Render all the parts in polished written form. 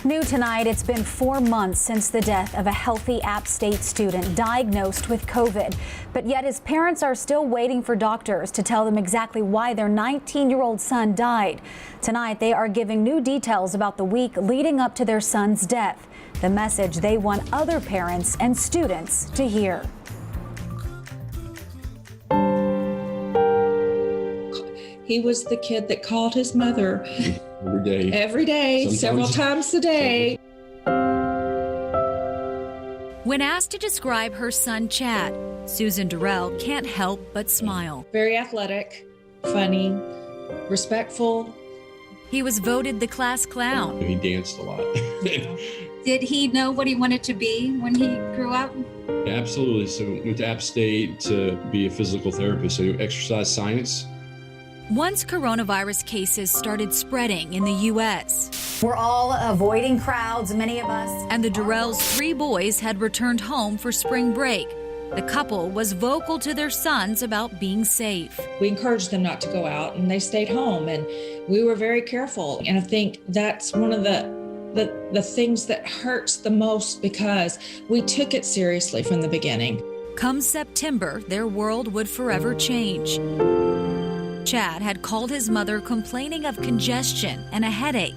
New tonight, it's been 4 months since the death of a healthy App State student diagnosed with COVID. But yet his parents are still waiting for doctors to tell them exactly why their 19-year-old son died. Tonight, they are giving new details about the week leading up to their son's death. The message they want other parents and students to hear. He was the kid that called his mother every day, Sometimes, several times a day. When asked to describe her son, Chad, Susan Dorrill can't help but smile. Very athletic, funny, respectful. He was voted the class clown. He danced a lot. Did he know what he wanted to be when he grew up? Absolutely. So went to App State to be a physical therapist, so exercise science. Once coronavirus cases started spreading in the U.S. We're all avoiding crowds, many of us. And the Dorrill's 3 boys had returned home for spring break. The couple was vocal to their sons about being safe. We encouraged them not to go out, and they stayed home, and we were very careful. And I think that's one of the things that hurts the most, because we took it seriously from the beginning. Come September, their world would forever change. Chad had called his mother complaining of congestion and a headache.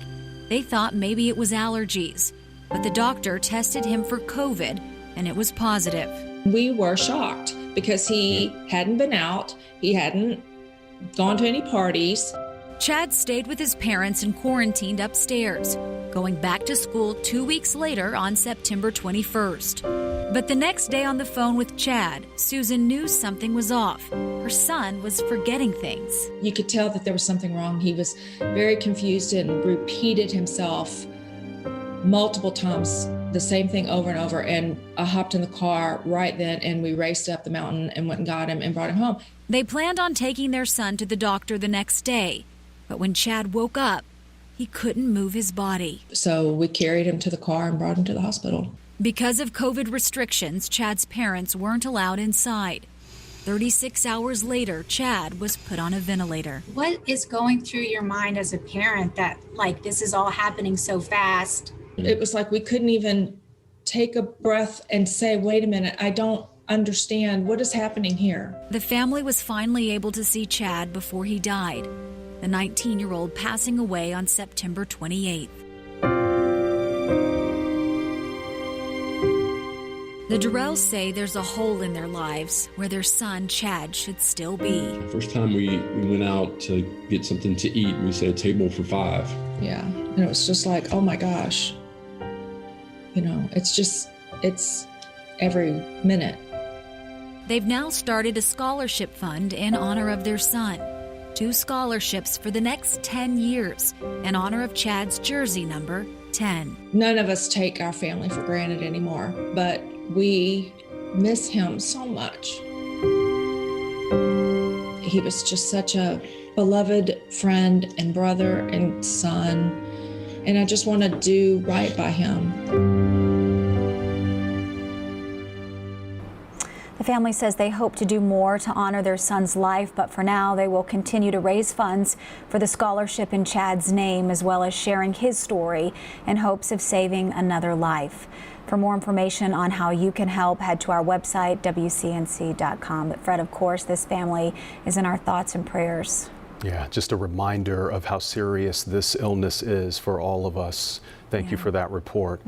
They thought maybe it was allergies, but the doctor tested him for COVID and it was positive. We were shocked because he hadn't been out, he hadn't gone to any parties. Chad stayed with his parents and quarantined upstairs, going back to school 2 weeks later on September 21st. But the next day on the phone with Chad, Susan knew something was off. Her son was forgetting things. You could tell that there was something wrong. He was very confused and repeated himself multiple times, the same thing over and over. And I hopped in the car right then and we raced up the mountain and went and got him and brought him home. They planned on taking their son to the doctor the next day. But when Chad woke up, he couldn't move his body. So we carried him to the car and brought him to the hospital. Because of COVID restrictions, Chad's parents weren't allowed inside. 36 hours later, Chad was put on a ventilator. What is going through your mind as a parent that, like, this is all happening so fast? It was like we couldn't even take a breath and say, wait a minute, I don't understand. What is happening here? The family was finally able to see Chad before he died, the 19-year-old passing away on September 28th. The Dorrills say there's a hole in their lives where their son, Chad, should still be. The first time we went out to get something to eat, we said a table for 5. Yeah, and it was just like, oh my gosh. You know, it's every minute. They've now started a scholarship fund in honor of their son. 2 scholarships for the next 10 years in honor of Chad's jersey number 10. None of us take our family for granted anymore, but we miss him so much. He was just such a beloved friend and brother and son, and I just want to do right by him. The family says they hope to do more to honor their son's life, but for now they will continue to raise funds for the scholarship in Chad's name, as well as sharing his story in hopes of saving another life. For more information on how you can help, head to our website, WCNC.com. But Fred, of course, this family is in our thoughts and prayers. Yeah, just a reminder of how serious this illness is for all of us. Thank you for that report.